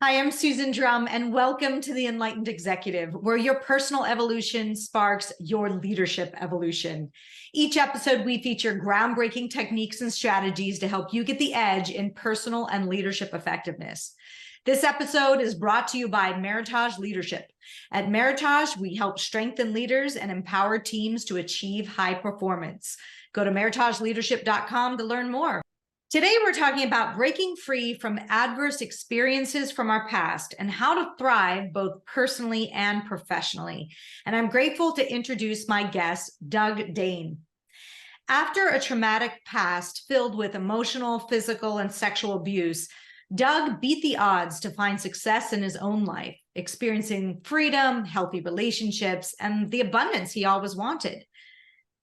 Hi, I'm Susan Drumm, and welcome to the Enlightened Executive, where your personal evolution sparks your leadership evolution. Each episode, we feature groundbreaking techniques and strategies to help you get the edge in personal and leadership effectiveness. This episode is brought to you by Meritage Leadership. At Meritage, we help strengthen leaders and empower teams to achieve high performance. Go to meritageleadership.com to learn more. Today, we're talking about breaking free from adverse experiences from our past and how to thrive both personally and professionally. And I'm grateful to introduce my guest, Doug Dane. After a traumatic past filled with emotional, physical, and sexual abuse, Doug beat the odds to find success in his own life, experiencing freedom, healthy relationships, and the abundance he always wanted.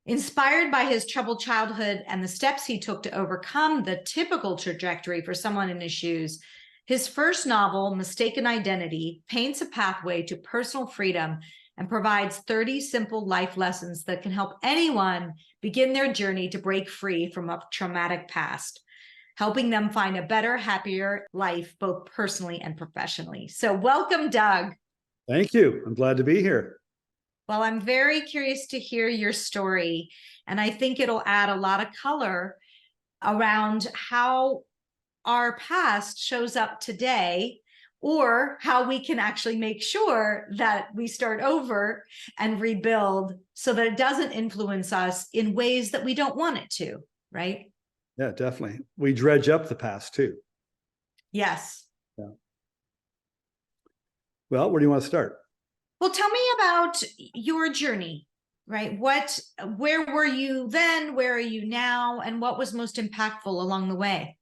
Inspired by his troubled childhood and the steps he took to overcome the typical trajectory for someone in his shoes, his first novel, Mistaken Identity, paints a pathway to personal freedom and provides 30 simple life lessons that can help anyone begin their journey to break free from a traumatic past, helping them find a better, happier life, both personally and professionally. So welcome, Doug. Thank you. I'm glad to be here. Well, I'm very curious to hear your story, and I think it'll add a lot of color around how our past shows up today, or how we can actually make sure that we start over and rebuild so that it doesn't influence us in ways that we don't want it to, right? Yeah, definitely. We dredge up the past too. Yes. Yeah. Well, where do you want to start? Well, tell me about your journey, right? Where were you then? Where are you now? And what was most impactful along the way?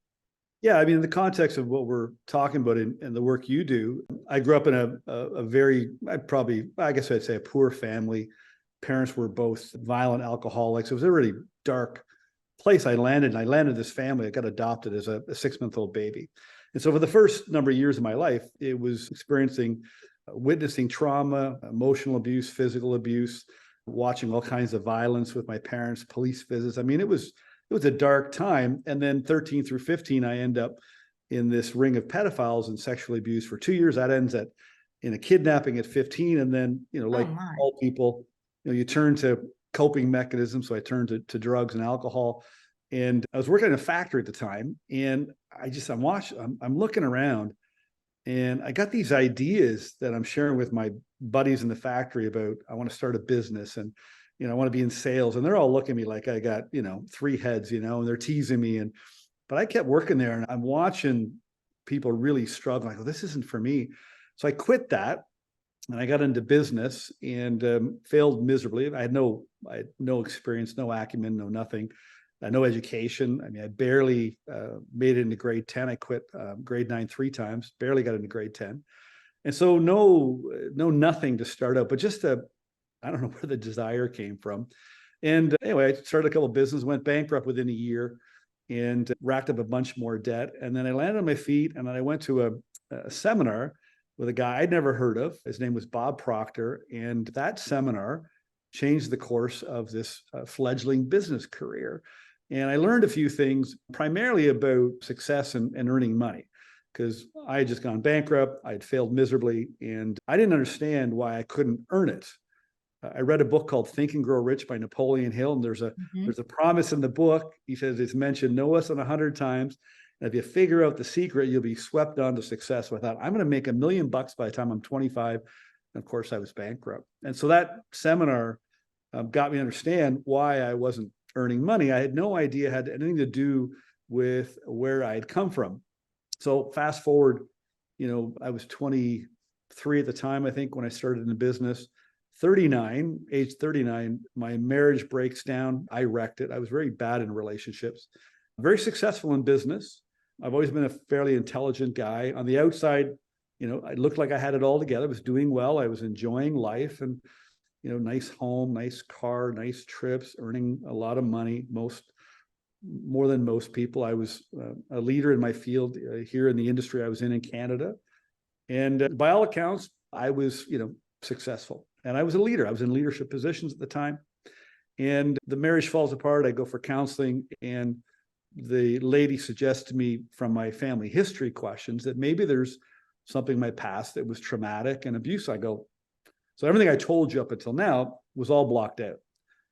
Yeah, I mean, in the context of what we're talking about in the work you do, I grew up in a very, I guess I'd say a poor family. Parents were both violent alcoholics. It was a really dark place I landed. And I landed this family. I got adopted as a 6-month-old baby. And so for the first number of years of my life, it was witnessing trauma, emotional abuse, physical abuse, watching all kinds of violence with my parents, police visits. I mean, it was a dark time. And then 13 through 15, I end up in this ring of pedophiles and sexually abused for 2 years. That ends in a kidnapping at 15. And then, like all people, you turn to coping mechanisms. So I turned to drugs and alcohol. And I was working in a factory at the time. And I'm looking around. And I got these ideas that I'm sharing with my buddies in the factory about, I want to start a business and, I want to be in sales. And they're all looking at me like I got, 3 heads, and they're teasing me. But I kept working there and I'm watching people really struggle. I go, this isn't for me. So I quit that and I got into business and failed miserably. I had no experience, no acumen, no nothing. No education. I mean, I barely made it into grade 10. I quit grade 9 3 times, barely got into grade 10. And so nothing to start out, but just I don't know where the desire came from. And anyway, I started a couple of businesses, went bankrupt within a year and racked up a bunch more debt. And then I landed on my feet and then I went to a seminar with a guy I'd never heard of. His name was Bob Proctor. And that seminar changed the course of this fledgling business career. And I learned a few things, primarily about success and earning money, because I had just gone bankrupt. I had failed miserably, and I didn't understand why I couldn't earn it. I read a book called Think and Grow Rich by Napoleon Hill, and there's a promise in the book. He says it's mentioned no less than 100 times. And if you figure out the secret, you'll be swept on to success. So I thought, I'm going to make $1 million by the time I'm 25. And of course, I was bankrupt. And so that seminar got me to understand why I wasn't earning money. I had no idea it had anything to do with where I had come from. So fast forward, I was 23 at the time, I think, when I started in the business. Age 39, my marriage breaks down. I wrecked it. I was very bad in relationships, very successful in business. I've always been a fairly intelligent guy. On the outside, I looked like I had it all together. I was doing well. I was enjoying life and nice home, nice car, nice trips, earning a lot of money, more than most people. I was a leader in my field here in the industry I was in Canada. And by all accounts, I was, successful. And I was a leader. I was in leadership positions at the time. And the marriage falls apart. I go for counseling. And the lady suggests to me from my family history questions that maybe there's something in my past that was traumatic and abuse. I go, so everything I told you up until now was all blocked out.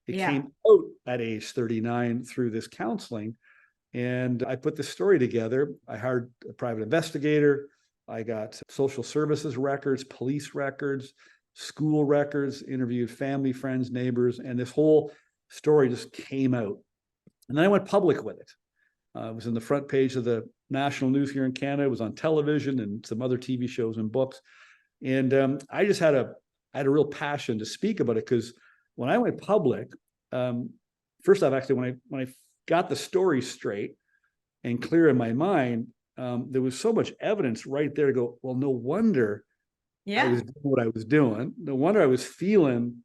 It came out at age 39 through this counseling. And I put this story together. I hired a private investigator. I got social services records, police records, school records, interviewed family, friends, neighbors, and this whole story just came out. And then I went public with it. It was in the front page of the national news here in Canada. It was on television and some other TV shows and books. And I just had a real passion to speak about it, because when I went public, first off, actually, when I got the story straight and clear in my mind, there was so much evidence right there to go, well, no wonder I was doing what I was doing. No wonder I was feeling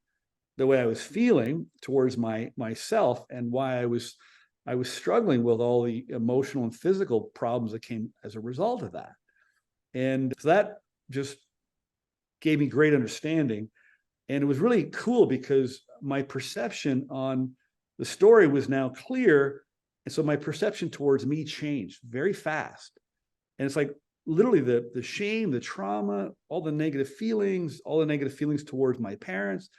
the way I was feeling towards myself, and why I was struggling with all the emotional and physical problems that came as a result of that. And so that just gave me great understanding. And it was really cool because my perception on the story was now clear. And so my perception towards me changed very fast. And it's like literally the shame, the trauma, all the negative feelings towards my parents,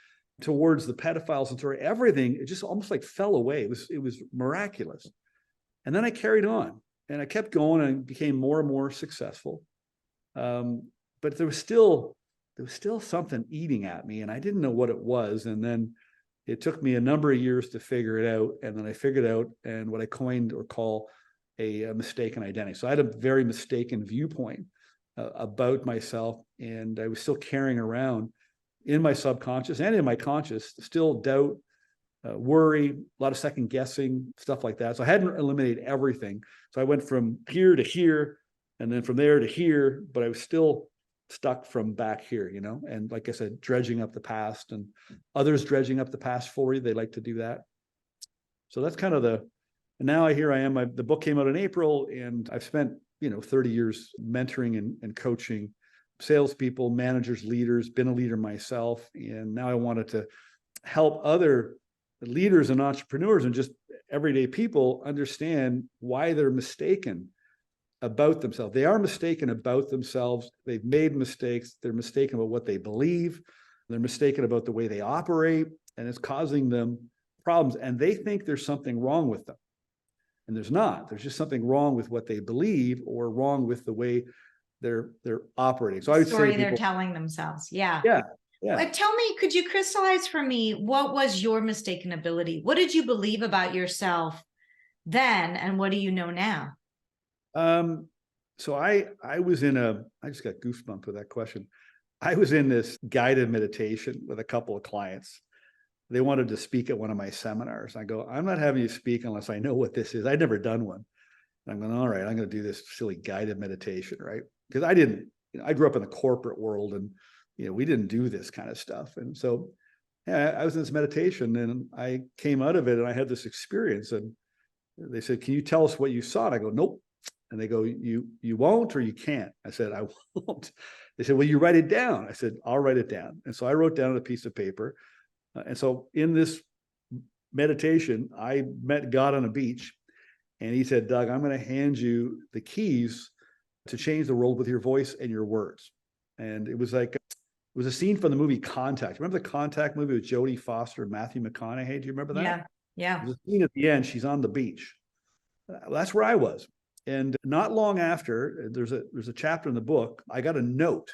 towards the pedophiles and story, everything, it just almost like fell away. It was miraculous. And then I carried on and I kept going and became more and more successful. But there was still something eating at me, and I didn't know what it was. And then it took me a number of years to figure it out. And then I figured out and what I coined or call a mistaken identity. So I had a very mistaken viewpoint about myself, and I was still carrying around in my subconscious and in my conscious, still doubt, worry, a lot of second guessing, stuff like that. So I hadn't eliminated everything. So I went from here to here, and then from there to here, but I was still stuck from back here, and like I said, dredging up the past, and others dredging up the past for you. They like to do that. So that's kind of and now here I am. The book came out in April, and I've spent, 30 years mentoring and coaching salespeople, managers, leaders, been a leader myself. And now I wanted to help other leaders and entrepreneurs and just everyday people understand why they're mistaken about themselves. They are mistaken about themselves. They've made mistakes. They're mistaken about what they believe. They're mistaken about the way they operate, and it's causing them problems. And they think there's something wrong with them. And there's not. There's just something wrong with what they believe, or wrong with the way they're operating. So I would say they're telling themselves. Yeah. Yeah. Tell me, could you crystallize for me, what was your mistaken ability? What did you believe about yourself then, and what do you know now? So I just got goosebumps with that question. I was in this guided meditation with a couple of clients. They wanted to speak at one of my seminars. I go, I'm not having you speak unless I know what this is. I'd never done one. And I'm going, all right, I'm going to do this silly guided meditation, right? Because I grew up in the corporate world, and, we didn't do this kind of stuff. And so I was in this meditation, and I came out of it, and I had this experience, and they said, can you tell us what you saw? And I go, nope. And they go, you won't, or you can't? I said, I won't. They said, well, you write it down. I said, I'll write it down. And so I wrote down on a piece of paper. And so in this meditation, I met God on a beach, and he said, Doug, I'm going to hand you the keys to change the world with your voice and your words. And it was a scene from the movie Contact. Remember the Contact movie with Jodie Foster and Matthew McConaughey? Do you remember that? Yeah. There's a scene at the end. She's on the beach. That's where I was. And not long after, there's a chapter in the book, I got a note.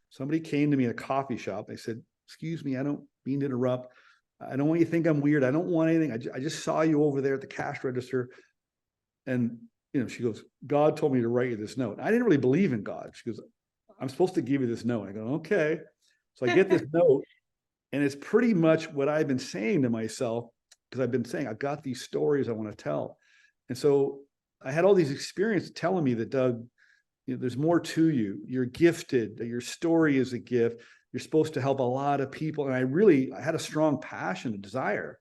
Somebody came to me in a coffee shop. They said, excuse me, I don't mean to interrupt. I don't want you to think I'm weird. I don't want anything. I just saw you over there at the cash register. And, she goes, God told me to write you this note. I didn't really believe in God. She goes, I'm supposed to give you this note. I go, okay. So I get this note, and it's pretty much what I've been saying to myself, because I've been saying, I've got these stories I want to tell. And so I had all these experiences telling me that, Doug, there's more to you. You're gifted. Your story is a gift. You're supposed to help a lot of people. And I had a strong passion, a desire,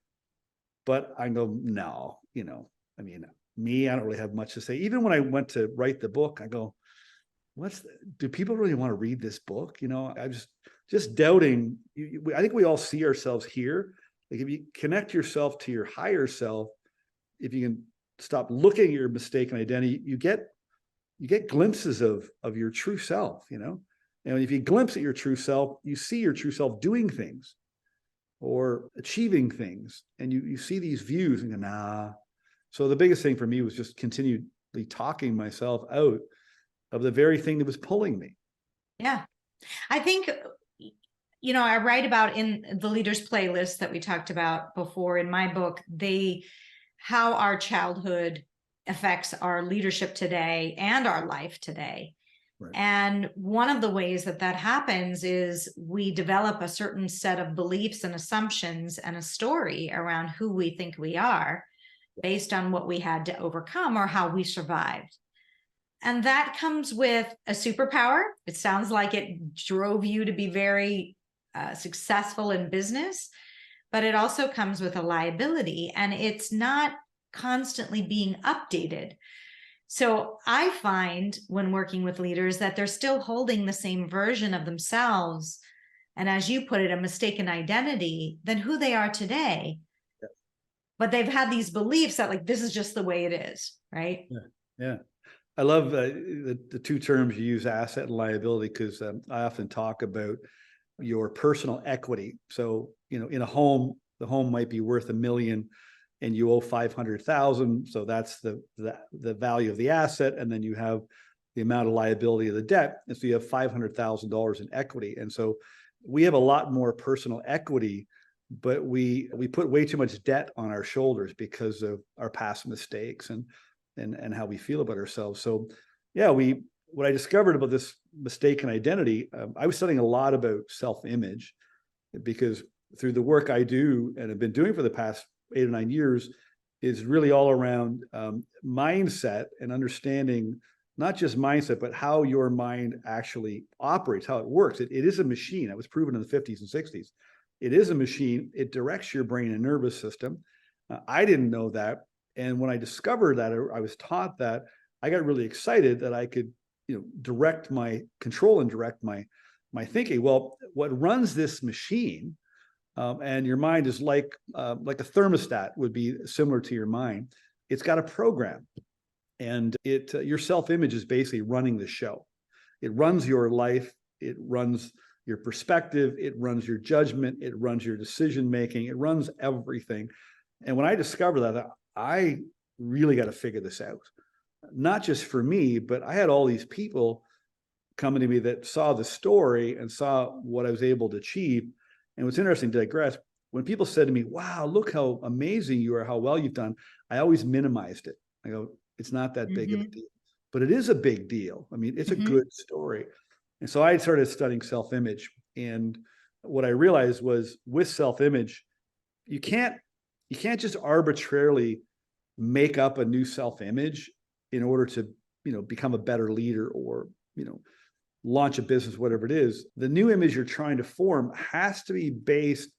but I go, no, I don't really have much to say. Even when I went to write the book, I go, do people really want to read this book? I was just doubting. I think we all see ourselves here. Like, if you connect yourself to your higher self, if you can stop looking at your mistaken identity, you get you get glimpses of your true self, and if you glimpse at your true self, you see your true self doing things or achieving things, and you see these views and go, nah. So the biggest thing for me was just continually talking myself out of the very thing that was pulling me. Yeah. I think, I write about in the leaders playlist that we talked about before in my book, how our childhood affects our leadership today and our life today. Right. And one of the ways that happens is we develop a certain set of beliefs and assumptions and a story around who we think we are based on what we had to overcome or how we survived. And that comes with a superpower. It sounds like it drove you to be very successful in business, but it also comes with a liability, and it's not constantly being updated. So I find when working with leaders that they're still holding the same version of themselves, and as you put it, a mistaken identity than who they are today. Yeah. But they've had these beliefs that this is just the way it is, right? Yeah. I love the two terms you use, asset and liability, because I often talk about your personal equity. So, in a home, the home might be worth $1 million and you owe 500,000. So that's the value of the asset. And then you have the amount of liability of the debt. And so you have $500,000 in equity. And so we have a lot more personal equity, but we put way too much debt on our shoulders because of our past mistakes and how we feel about ourselves. So yeah, what I discovered about this mistaken identity, I was studying a lot about self-image, because through the work I do and have been doing for the past 8 or 9 years is really all around mindset and understanding not just mindset, but how your mind actually operates, how it works. It is a machine. That was proven in the 50s and 60s. It is a machine. It directs your brain and nervous system. I didn't know that. And when I discovered that, I was taught that, I got really excited that I could, direct my control and direct my thinking. Well, what runs this machine, and your mind is like a thermostat would be similar to your mind. It's got a program, and your self-image is basically running the show. It runs your life. It runs your perspective. It runs your judgment. It runs your decision making. It runs everything. And when I discovered that, I really got to figure this out. Not just for me, but I had all these people coming to me that saw the story and saw what I was able to achieve. And what's interesting, to digress, when people said to me, wow, look how amazing you are, how well you've done, I always minimized it. I go, it's not that big of a deal. But it is a big deal. I mean, it's a good story. And so I started studying self-image. And what I realized was, with self-image, you can't just arbitrarily make up a new self-image in order to, become a better leader or, launch a business, whatever it is. The new image you're trying to form has to be based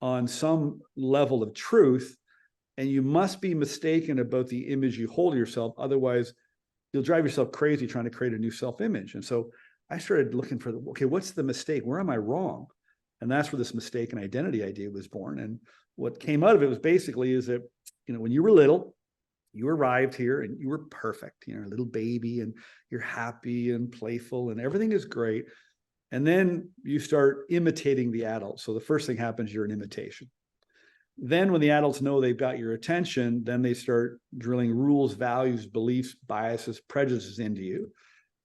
on some level of truth, and you must be mistaken about the image you hold of yourself. Otherwise, you'll drive yourself crazy trying to create a new self-image. And so I started looking for, okay, what's the mistake? Where am I wrong? And that's where this mistaken identity idea was born. And what came out of it was basically is that, when you were little, you arrived here and you were perfect, a little baby, and you're happy and playful and everything is great. And then you start imitating the adults. So the first thing happens, you're an imitation. Then when the adults know they've got your attention, then they start drilling rules, values, beliefs, biases, prejudices into you.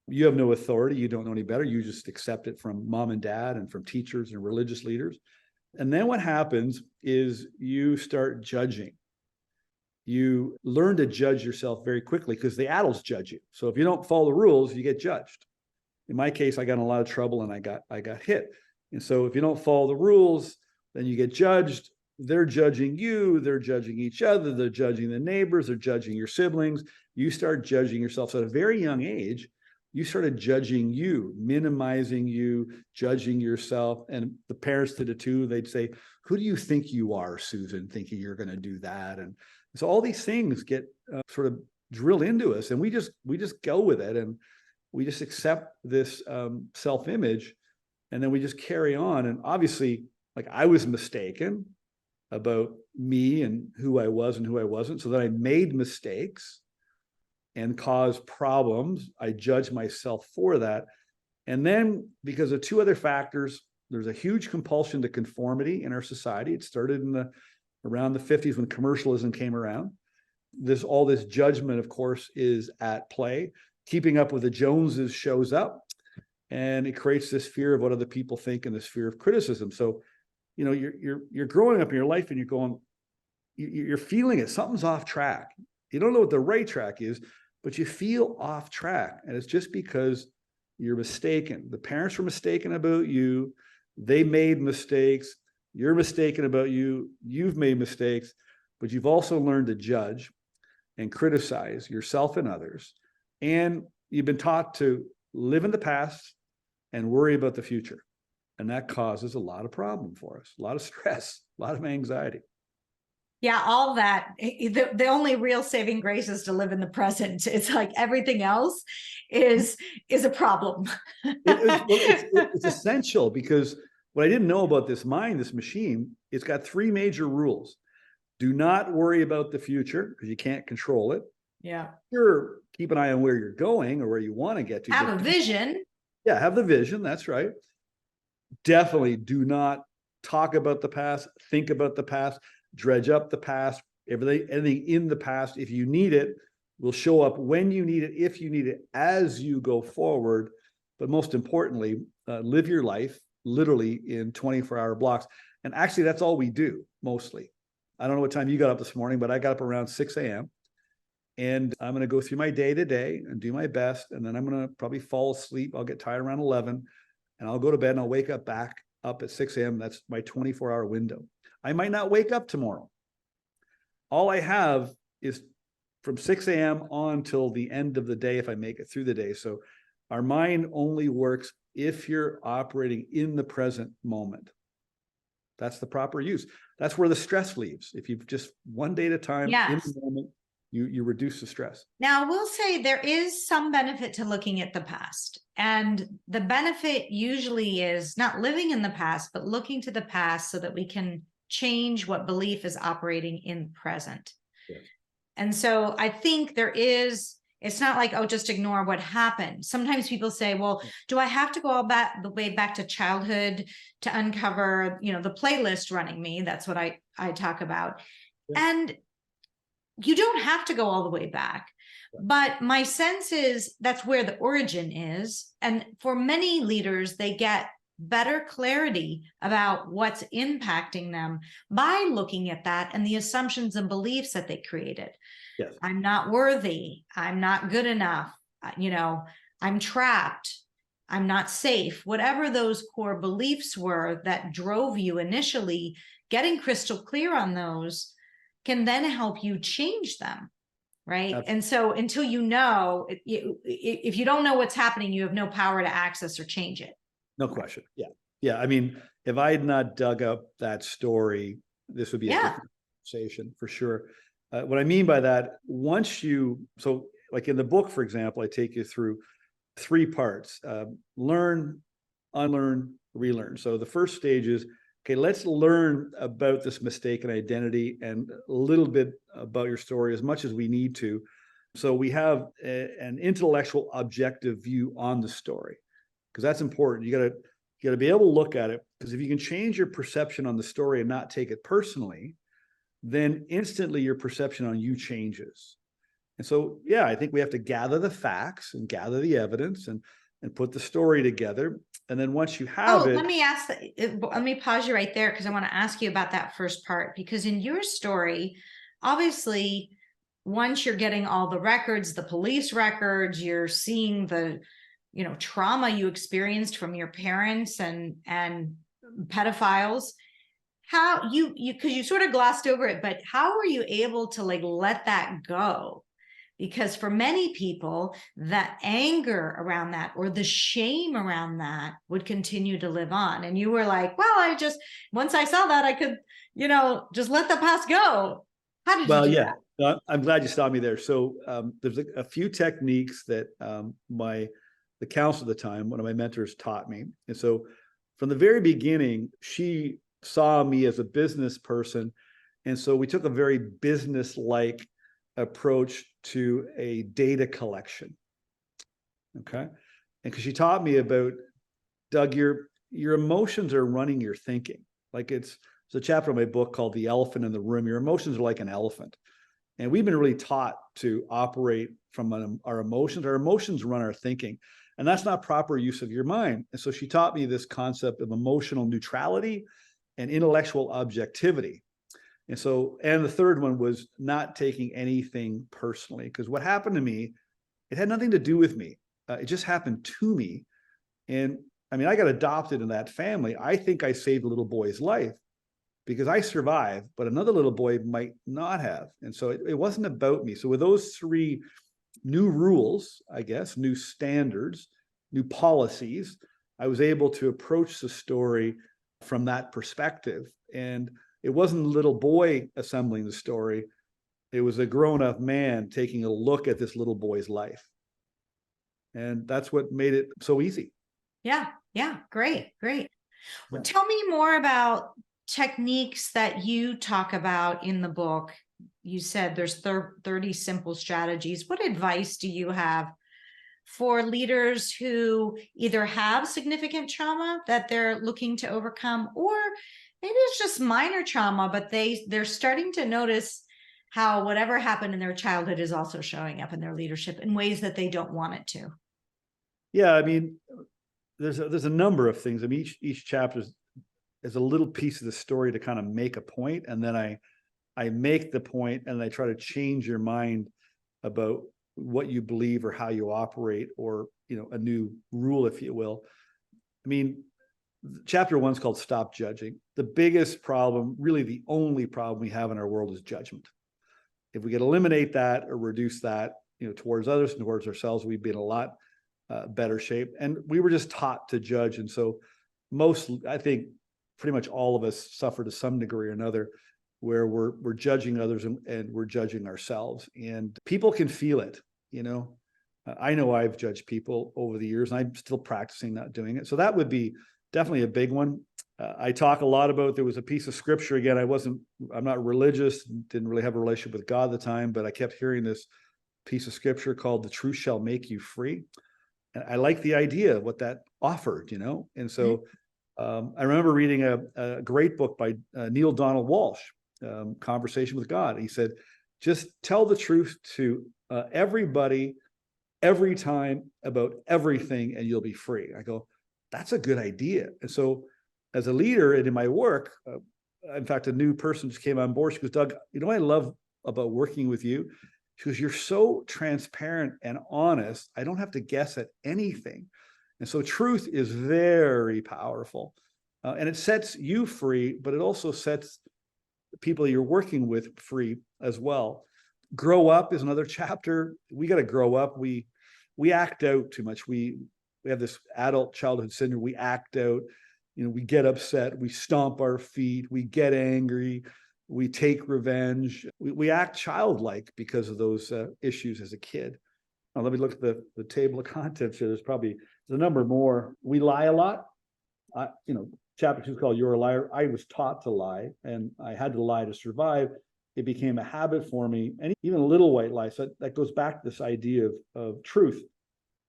You have no authority. You don't know any better. You just accept it from mom and dad and from teachers and religious leaders. And then what happens is you start judging. You learn to judge yourself very quickly because the adults judge you. So if you don't follow the rules, you get judged. In my case, I got in a lot of trouble and I got hit. And so if you don't follow the rules, then you get judged. They're judging you. They're judging each other. They're judging the neighbors. They're judging your siblings. You start judging yourself. So at a very young age, you started judging you, minimizing you, judging yourself. And the parents did it too. They'd say, who do you think you are, Susan, thinking you're going to do that? And so all these things get sort of drilled into us, and we just go with it, and we just accept this self-image, and then we just carry on. And obviously, like, I was mistaken about me and who I was and who I wasn't, so that I made mistakes. and cause problems. I judge myself for that. And then because of two other factors, there's a huge compulsion to conformity in our society. It started around the 50s when commercialism came around. All this judgment, of course, is at play. Keeping up with the Joneses shows up, and it creates this fear of what other people think and this fear of criticism. So, you're growing up in your life and you're feeling it. Something's off track. You don't know what the right track is, but you feel off track. And it's just because you're mistaken. The parents were mistaken about you. They made mistakes. You're mistaken about you. You've made mistakes, but you've also learned to judge and criticize yourself and others. And you've been taught to live in the past and worry about the future. And that causes a lot of problem for us, a lot of stress, a lot of anxiety. Yeah, all that. The only real saving grace is to live in the present. It's like everything else is a problem. It's essential, because what I didn't know about this machine, it's got three major rules. Do not worry about the future because you can't control it. Yeah. Sure, keep an eye on where you're going or where you want to get to. Have a vision. Yeah, have the vision. That's right. Definitely do not talk about the past, think about the past, dredge up the past. Anything in the past, if you need it, will show up when you need it, if you need it, as you go forward. But most importantly, live your life literally in 24-hour blocks. And actually, that's all we do mostly. I don't know what time you got up this morning, but I got up around 6 a.m. And I'm going to go through my day to day and do my best. And then I'm going to probably fall asleep. I'll get tired around 11 and I'll go to bed and I'll wake up back up at 6 a.m. That's my 24-hour window. I might not wake up tomorrow. All I have is from 6 a.m. on till the end of the day, if I make it through the day. So our mind only works if you're operating in the present moment. That's the proper use. That's where the stress leaves. If you've just one day at a time, in the moment, you reduce the stress. Now, I will say there is some benefit to looking at the past. And the benefit usually is not living in the past, but looking to the past so that we can change what belief is operating in the present. Yes. And so I think it's not like, oh, just ignore what happened. Sometimes people say, well, do I have to go all the way back to childhood to uncover, the playlist running me? That's what I talk about. Yeah. And you don't have to go all the way back. Yeah. But my sense is that's where the origin is. And for many leaders, they get better clarity about what's impacting them by looking at that and the assumptions and beliefs that they created. Yes. I'm not worthy. I'm not good enough. I'm trapped. I'm not safe. Whatever those core beliefs were that drove you initially, getting crystal clear on those can then help you change them, right? Absolutely. And so until if you don't know what's happening, you have no power to access or change it. No question. Yeah. Yeah. I mean, if I had not dug up that story, this would be a different conversation for sure. What I mean by that, so like in the book, for example, I take you through 3 parts: learn, unlearn, relearn. So the first stage is, okay, let's learn about this mistaken identity and a little bit about your story, as much as we need to. So we have an intellectual, objective view on the story, because that's important. You got to be able to look at it, because if you can change your perception on the story and not take it personally, then instantly your perception on you changes. And so, yeah, I think we have to gather the facts and gather the evidence and put the story together. And then once you have it. Let me pause you right there, because I want to ask you about that first part, because in your story, obviously, once you're getting all the records, the police records, you're seeing the trauma you experienced from your parents and pedophiles. How because you sort of glossed over it, but how were you able to let that go? Because for many people, that anger around that or the shame around that would continue to live on. And you were like, well, once I saw that, I could, just let the past go. How did you do that? I'm glad you stopped me there. So there's a few techniques that the counselor at the time, one of my mentors, taught me. And so from the very beginning, she saw me as a business person. And so we took a very business-like approach to a data collection. Okay. And because she taught me about, Doug, your emotions are running your thinking. Like it's a chapter in my book called The Elephant in the Room. Your emotions are like an elephant. And we've been really taught to operate from our emotions. Our emotions run our thinking. And that's not proper use of your mind. And so she taught me this concept of emotional neutrality and intellectual objectivity. And the third one was not taking anything personally, because what happened to me, it had nothing to do with me. It just happened to me. And I mean, I got adopted in that family. I think I saved a little boy's life because I survived, but another little boy might not have. And so it wasn't about me. So with those three new rules, I guess, new standards, new policies, I was able to approach the story from that perspective. And it wasn't a little boy assembling the story. It was a grown-up man taking a look at this little boy's life. And that's what made it so easy. Yeah. Great. Yeah. Tell me more about techniques that you talk about in the book. You said there's 30 simple strategies. What advice do you have for leaders who either have significant trauma that they're looking to overcome, or maybe it's just minor trauma, but they're starting to notice how whatever happened in their childhood is also showing up in their leadership in ways that they don't want it to? Yeah, I mean, there's a number of things. I mean, each chapter is a little piece of the story to kind of make a point, and then I make the point and I try to change your mind about what you believe or how you operate, or a new rule, if you will. I mean, chapter 1 is called Stop Judging. The biggest problem, really the only problem we have in our world, is judgment. If we could eliminate that or reduce that, towards others and towards ourselves, we'd be in a lot better shape. And we were just taught to judge. And so I think pretty much all of us suffer to some degree or another, where we're judging others and we're judging ourselves. And people can feel it. I know I've judged people over the years, and I'm still practicing not doing it. So that would be definitely a big one. I talk a lot about, there was a piece of scripture, again, I'm not religious, didn't really have a relationship with God at the time, but I kept hearing this piece of scripture called "The truth shall make you free." And I like the idea of what that offered, And so I remember reading a great book by Neil Donald Walsh, Conversation with God. He said, just tell the truth to everybody, every time, about everything, and you'll be free. I go, that's a good idea. And so as a leader and in my work, in fact, a new person just came on board. She goes, Doug, what I love about working with you? She goes, you're so transparent and honest. I don't have to guess at anything. And so truth is very powerful. And it sets you free, but it also sets the people you're working with free as well. Grow up is another chapter. We got to grow up. We act out too much. We have this adult childhood syndrome. We act out, we get upset, we stomp our feet, we get angry, we take revenge. We act childlike because of those issues as a kid. Now, let me look at the table of contents here. There's a number more. We lie a lot. Chapter 2 is called You're a Liar. I was taught to lie, and I had to lie to survive. It became a habit for me, and even a little white lie. So that goes back to this idea of truth.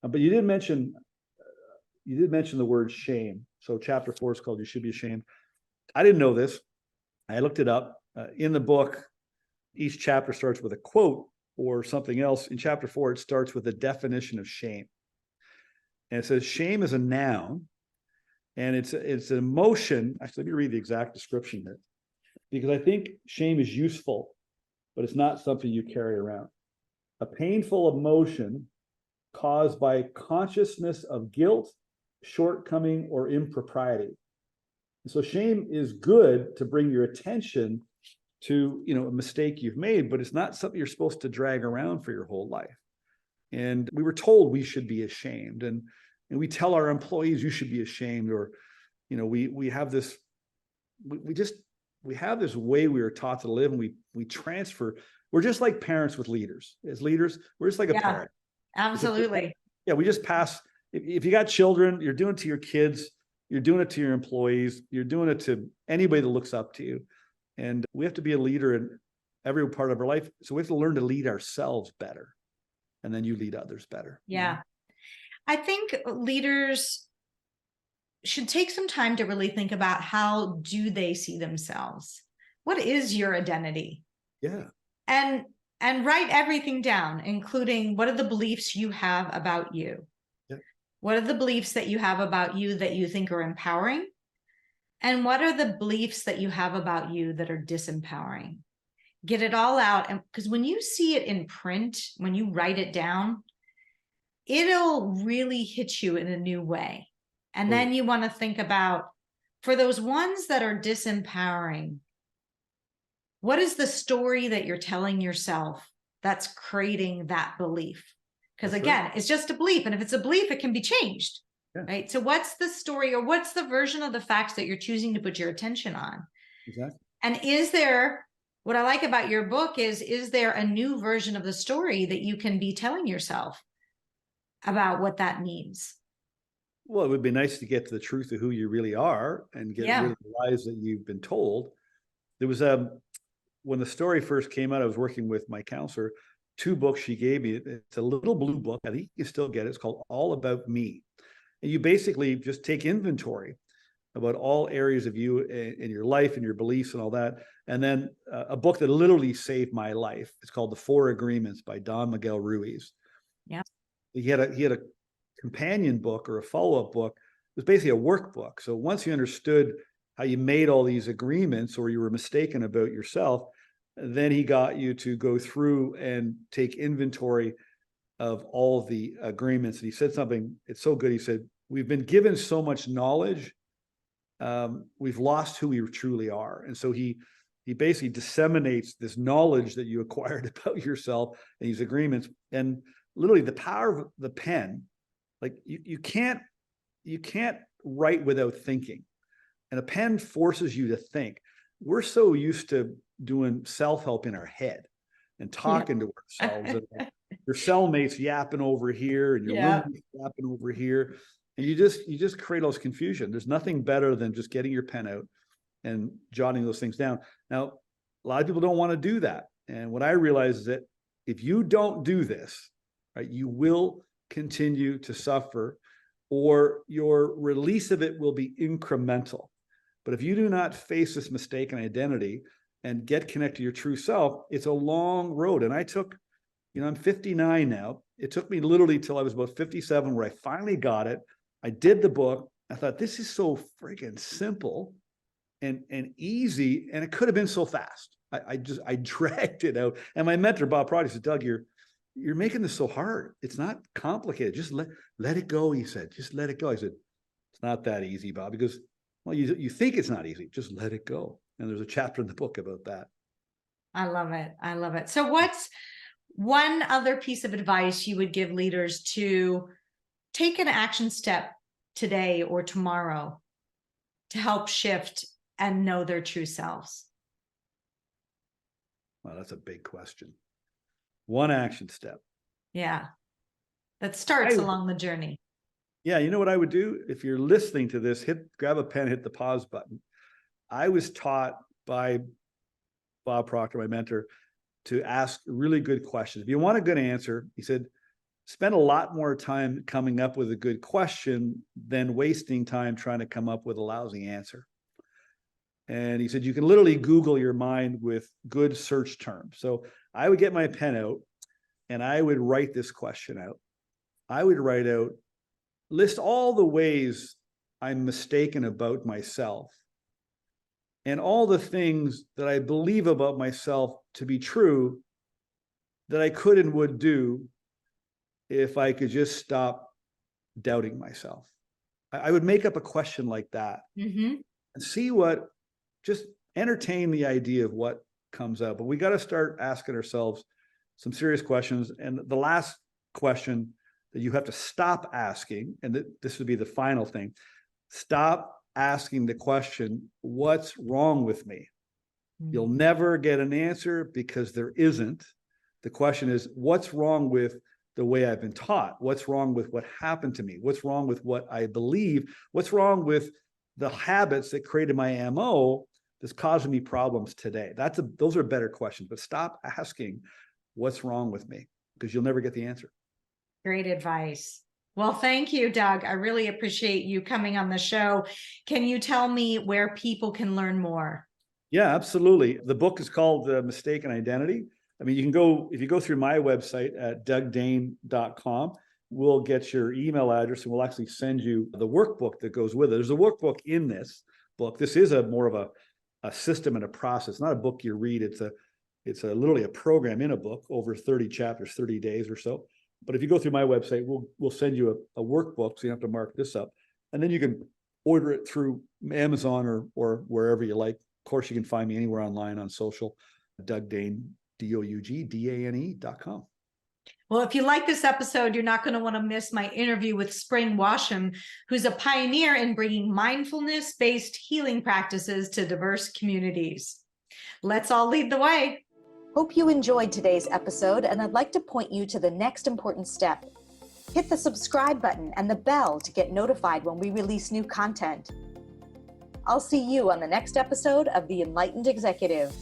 But you did mention the word shame. So chapter 4 is called You Should Be Ashamed. I didn't know this. I looked it up. In the book, each chapter starts with a quote or something else. In chapter 4, it starts with a definition of shame. And it says shame is a noun, and it's an emotion. Actually, let me read the exact description here, because I think shame is useful, but it's not something you carry around. A painful emotion caused by consciousness of guilt, shortcoming, or impropriety. So shame is good to bring your attention to, a mistake you've made, but it's not something you're supposed to drag around for your whole life. And we were told we should be ashamed, and we tell our employees you should be ashamed, or, we have this, we have this way we were taught to live, and we transfer. We're just like parents with leaders. As leaders, we're just like a parent. Absolutely. Yeah, we just pass. If you got children, you're doing it to your kids, you're doing it to your employees, you're doing it to anybody that looks up to you. And we have to be a leader every part of our life. So we have to learn to lead ourselves better. And then you lead others better. Yeah. I think leaders should take some time to really think about, how do they see themselves? What is your identity? Yeah. And write everything down, including what are the beliefs you have about you? Yeah. What are the beliefs that you have about you that you think are empowering? And what are the beliefs that you have about you that are disempowering? Get it all out. And because when you see it in print, when you write it down, it'll really hit you in a new way. And then you want to think about, for those ones that are disempowering, what is the story that you're telling yourself that's creating that belief? Because again, it's just a belief. And if it's a belief, it can be changed. Yeah. Right. So what's the story, or what's the version of the facts that you're choosing to put your attention on? Exactly. And is there, what I like about your book is there a new version of the story that you can be telling yourself about what that means? Well, it would be nice to get to the truth of who you really are and get rid of the lies that you've been told. There was when the story first came out, I was working with my counselor, 2 books she gave me. It's a little blue book. I think you can still get it. It's called All About Me. And you basically just take inventory about all areas of you in your life and your beliefs and all that. And then a book that literally saved my life. It's called The 4 Agreements by Don Miguel Ruiz. Yeah. He had a companion book, or a follow-up book. It was basically a workbook. So once you understood how you made all these agreements, or you were mistaken about yourself, then he got you to go through and take inventory of all the agreements. And he said something, it's so good. He said, we've been given so much knowledge, we've lost who we truly are. And so he basically disseminates this knowledge that you acquired about yourself and these agreements. And literally the power of the pen, like you can't write without thinking. And a pen forces you to think. We're so used to doing self-help in our head and talking to ourselves. And your cellmates yapping over here, and your roommates yapping over here. And you just create all this confusion. There's nothing better than just getting your pen out and jotting those things down. Now, a lot of people don't want to do that. And what I realize is that if you don't do this, right, you will continue to suffer, or your release of it will be incremental. But if you do not face this mistaken identity and get connected to your true self, it's a long road. And I took, I'm 59 now. It took me literally till I was about 57 where I finally got it. I did the book. I thought, this is so freaking simple and easy. And it could have been so fast. I dragged it out. And my mentor, Bob Prodi, said, Doug, you're making this so hard. It's not complicated. Just let it go. He said, just let it go. I said, it's not that easy, Bob. He goes, well, you think it's not easy. Just let it go. And there's a chapter in the book about that. I love it. I love it. So what's one other piece of advice you would give leaders to take an action step today or tomorrow to help shift and know their true selves? Well, that's a big question. One action step. Yeah. That starts along the journey. Yeah. You know what I would do? If you're listening to this, grab a pen, hit the pause button. I was taught by Bob Proctor, my mentor, to ask really good questions. If you want a good answer, he said, spend a lot more time coming up with a good question than wasting time trying to come up with a lousy answer. And he said, you can literally Google your mind with good search terms. So I would get my pen out and I would write this question out. I would write out, list all the ways I'm mistaken about myself and all the things that I believe about myself to be true that I could and would do if I could just stop doubting myself. I would make up a question like that and see just entertain the idea of what comes up. But we got to start asking ourselves some serious questions. And the last question that you have to stop asking, and this would be the final thing, stop asking the question, what's wrong with me? You'll never get an answer because there isn't. The question is, what's wrong with the way I've been taught? What's wrong with what happened to me? What's wrong with what I believe? What's wrong with the habits that created my MO that's causing me problems today? Those are better questions, but stop asking what's wrong with me, because you'll never get the answer. Great advice. Well, thank you, Doug. I really appreciate you coming on the show. Can you tell me where people can learn more? Yeah, absolutely. The book is called Mistaken Identity. I mean, if you go through my website at dougdane.com, we'll get your email address and we'll actually send you the workbook that goes with it. There's a workbook in this book. This is more of a system and a process, not a book you read. It's literally a program in a book over 30 chapters, 30 days or so. But if you go through my website, we'll send you a workbook, so you don't have to mark this up. And then you can order it through Amazon or wherever you like. Of course, you can find me anywhere online on social, Doug Dane, DOUGDANE.com. Well, if you like this episode, you're not going to want to miss my interview with Spring Washam, who's a pioneer in bringing mindfulness-based healing practices to diverse communities. Let's all lead the way. Hope you enjoyed today's episode, and I'd like to point you to the next important step. Hit the subscribe button and the bell to get notified when we release new content. I'll see you on the next episode of The Enlightened Executive.